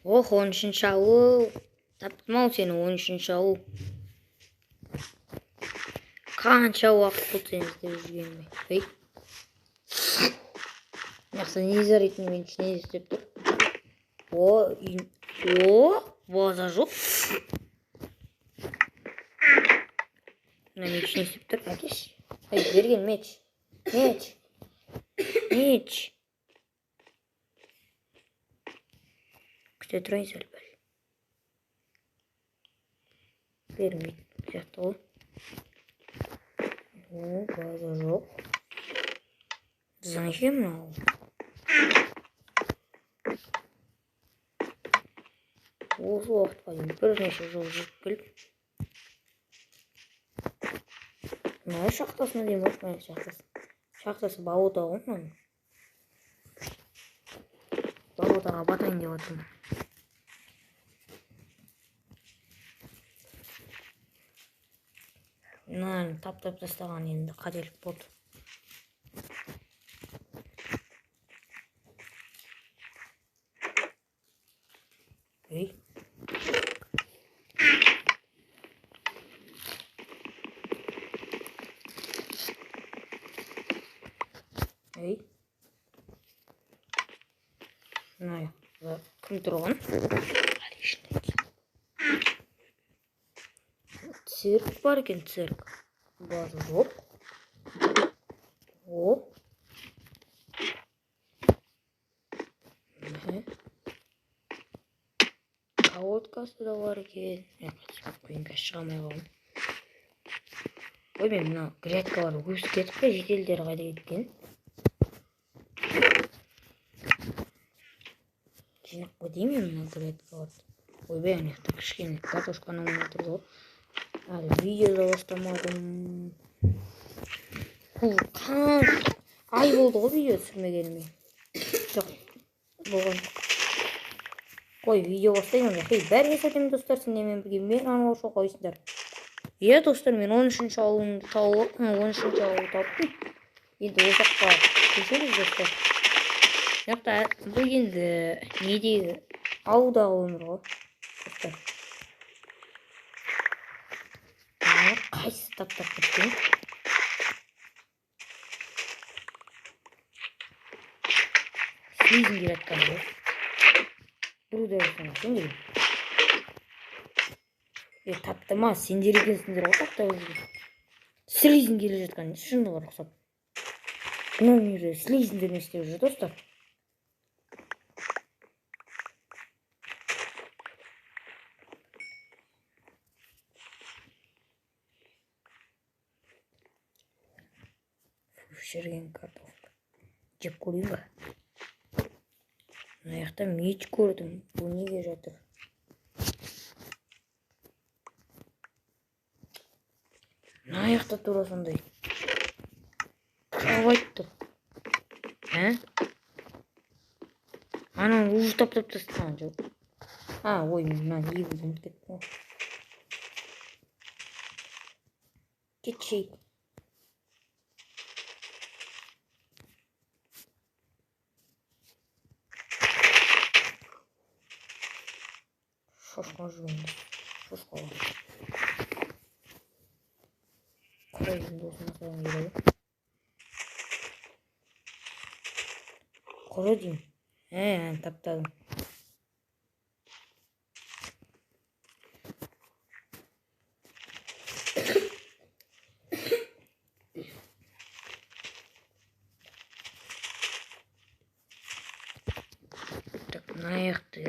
Ох, 13-ші ауыл. Таптым ау сені 13-ші ауыл. Қанша уақыт болды сені іздеп жүргеніме. Ей. Жақсы не заритын мен үшін не істеп тұр? База жоқ. Мына мен үшін не істеп тұр? Әкеш. Ей, берген меч. Меч. Күте тұрайын сәл бәл. Бермейді. Сияқты ғой. База жоқ. Зачем мынау? Осы уақытқа дейін бірнеше жыл жүріп келдім. Мына шахтасына дейін болды, мына шахтасы. Шахтасы Бауда ғой мынаның. Баудаға батайын деп отырмын. Мынаны таптап тастаған енді қателік болды. Ей. Ей. Мына кім тұрған? Цирк бар екен, цирк. База жоқ. О. Колодкасы да бар екен. Қойын қазір шығамай қалдым. Ой, мен мына грядкалар өсіп кетіп пе, жеделдері қайда кеткен? Жинап қойдым мен мына грядкаларды. Ойбай, анаяқта кішкене картошканы отыр ғой. Әлі видео да бастамадым. Ай болды ғой видео түсірмегеніме. Жоқ, болған. Қой, видео бастаймын. Бәріне сәлем достар, сендермен бірге мен Ануаршо қойсыңдар. Иә достар, мен 13-ші ауылды таптым. Енді ол жаққа көшеміз достар. Жақта бұл енді недегі ауылдағы өмір ғой достар. Қайсы таптап кеткен? Слизін келе жатқан ғой. Біреуді өйткені сен деген. Тапты ма? Сендер екенсіңдер ғой тапта өзге. Слизін келе жатқан шынды бар ұқсап. Бұның үйрі слизіндер не істеп жүр достар. Пішірген картофель. Жеп көрейін ба? Мына жақта меч көрдім. Бұл неге жатыр? Мына жақта тура сондай. Қабайт тұр. Ананы уже таптап тастаған жоқ. Ой, мына егілді ұмытып кеттім. Кетшейік. Шошқа жүрмейді. Шошқа бар. Құрайдың досына саған келеді. Құры деймін. Таптадым. Так, мына яқты.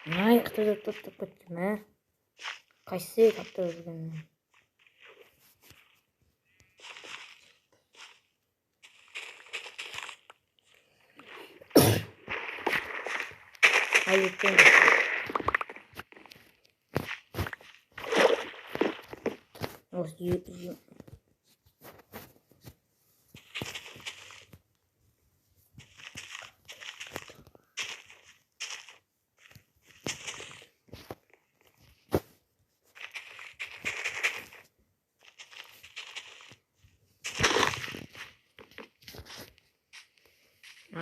Мына яқты да таптап кеттім, Қайсы таптап жүрген? Әлеттен осы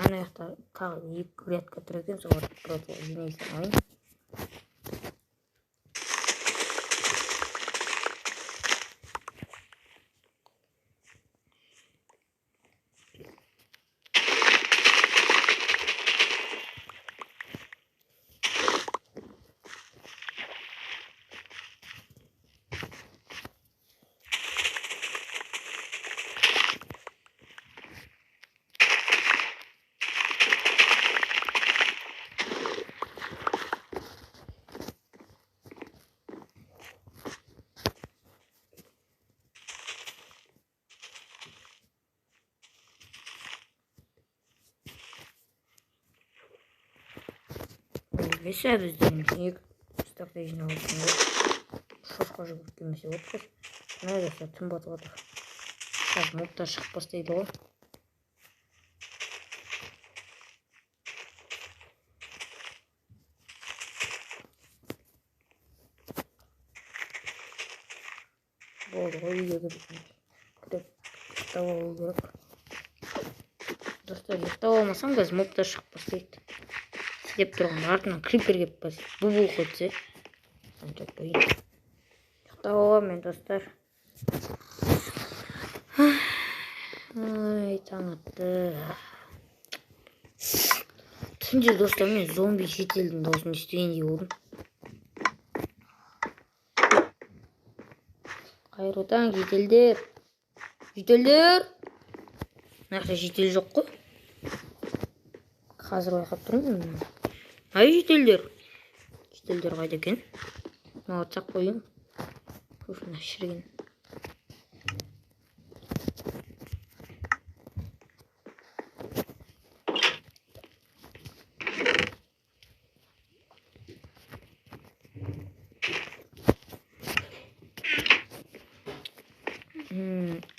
ана жақта тағы екі рядка тұр екен, солар просто жинай салайын. Mesela bizden ilk stokta жинап алсаң шошқа жүгіріп келмесе болады ғой. Мына жақта түн батып жатыр. Қазір мобтар шығып бастайды ғой. Болды ғой, үйге кіріп ұйықтап алу керек. Достар, ұйықтап алмасаң қазір мобтар шығып бастайды. Деп тұрған артынан крипер кеп бас бубул қойса анча қойын. Ұйықтап аламын достар. Ай, таң атты. Түнде достар, мен зомби шетелдің дауысын естігендей болдым. Қайырлы таң, шетелдер. Шетелдер. Мына жақта шетел жоқ қой. Қазір байқап тұрмын. Ай, шетелдер. Шетелдер қайда екен? Мына атсақ қойын. Көшіне шірген.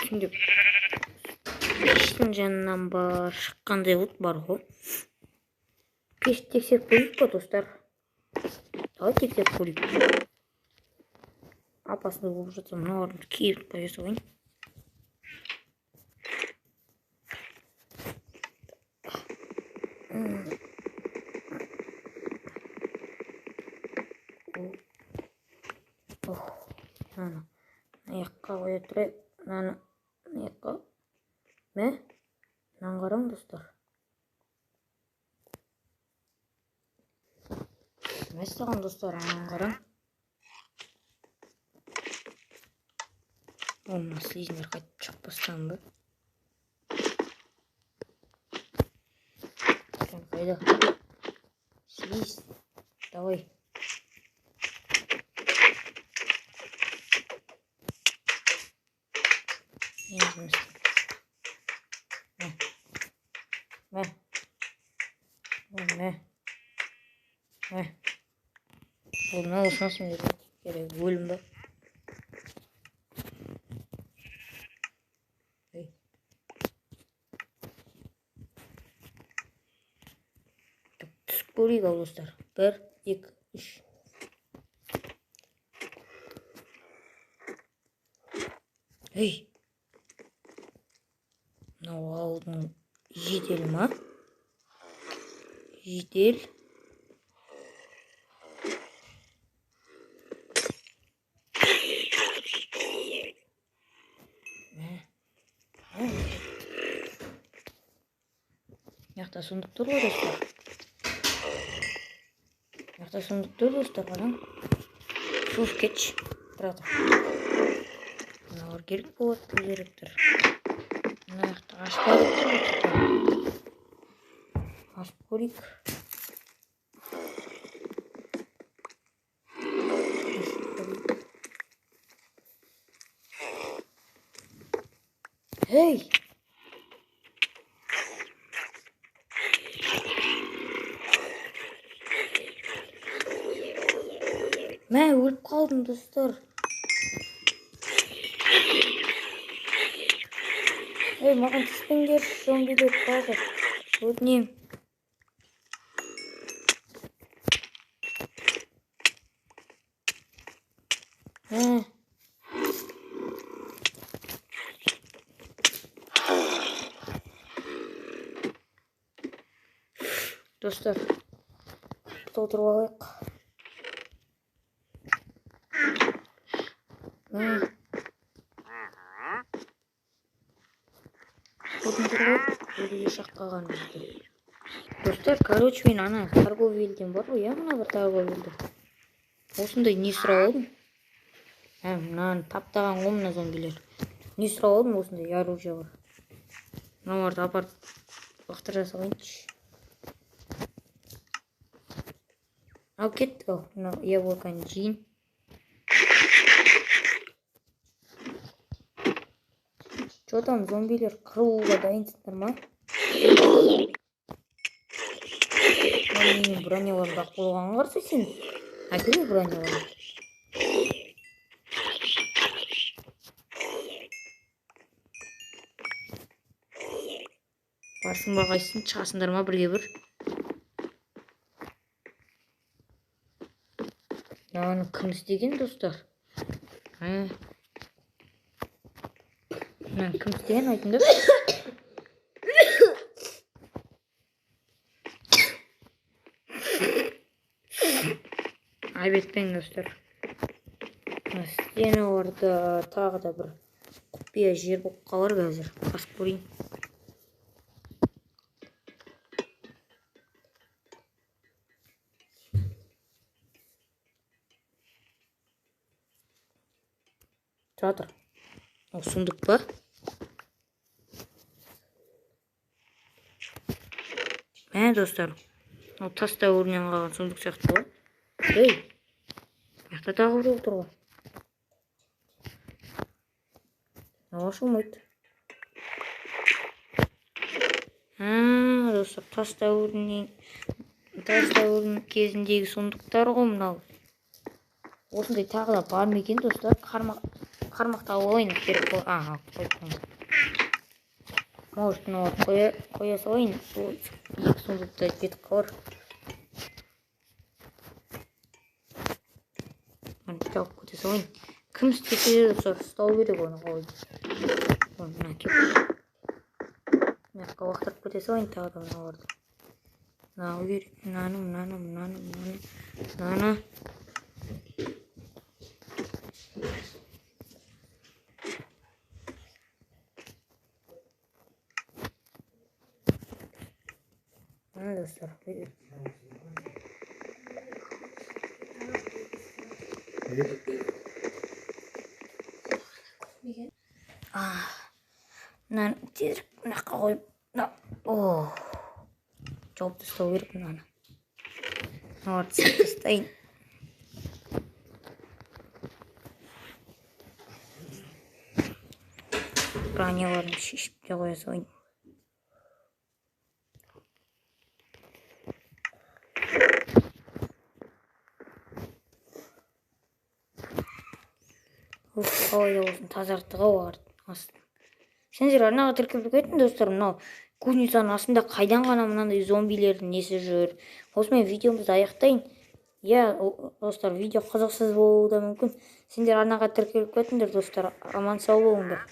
Şimdi пештің жанынан бар шыққандай от бар ғой. Пешті тексеріп көрейік па, достар? Давай тексеріп көрейік. Опасный болып жатса, мыналарды киіп қоя салайын. Аяққа қоя тұрайық. Мынаны аяққа. Мынаны қараң, достар. Мәссаған достар, анан қараң. Оны слизнер қайтып шығып бастаған ба? Қайда? Слиз, давай. Bunu alışmasın dedi. Gerek bölümde. Түсіп көрейік ал достар. 1, 2, 3. Ей! Мынау ауылдың жедел ма? Жедел. Яқта сундук тұр ғой достар. Яқта сундук тұр достар, қараң. Суыз кетші. Тұрады. Мыналар керек болады, керектір. Мына яқта ашпадық тұр. Ашып көрейік. Ей! Мен өліп қалдым, достар. Ей, маған түспеңдер, зомбилер қазір. Өтінем. Достар, толтырып алайық. Өліге шаққаған бізді. Достар, короче, мен ана торговельден бар ғой, мына бір торговельді. Осындай не сұрап алдым. Мынаны таптаған ғой мына зомбилер. Не сұрап алдым, осындай оружие бар. Мыналарды апарып лақтыра салайыншы. Ал кеттік ал, мына яблоканы жейін. Что там, зомбилер қырылуға дайынсыңдар ма? Менің броняларымды ақ болған қарсы сен? Әкеле броняларым. Барсын ба қайсын, шығасыңдар ма бірге бір? Мынаны кім істеген, достар? Мынаны кім істеген, айтыңдар? Айбетпен, достар. Стені орда тағы да бір құпия жер болып қалар қазір. Басып көрейін. Жатыр. Ол сундук па? Достар. Ол тас дәуірінен қалған сундук сияқты ғой. Ей, жақта тағы бір отыр ғой. Ашылмайды. Достар, тас дәуірінің кезіндегі сундуктар ғой мынау. Осындай тағы да бар ма екен, достар? Қармақ тауып алайын керек қой. Қойып. Может, мынау қоя салайын. Екі сундукта кетіп қалар. Жауып көте салайын. Кім істесе достар, ұстау керек оны қойды. Мына кеп. Мынаққа лақтырып көте салайын тағы да мыналарды. Мынау керек. Мынаны. Достар, мынаны тезірек мынаққа қойып, жауып тастау керек мынаны. Мыналарды сап тастайын. Броняларын шешіп те қоя салайын. Қалай болсын, тазарттық ау астын. Сендер арнаға тіркеліп кеттің, достар. Мынау кузницаның астында қайдан ғана мынандай зомбилердің несі жүр. Осымен видеомызды аяқтайын. Достар, видео қызықсыз болуы да мүмкін. Сендер арнаға тіркеліп кеттіңдер, достар. Аман сау болыңдар.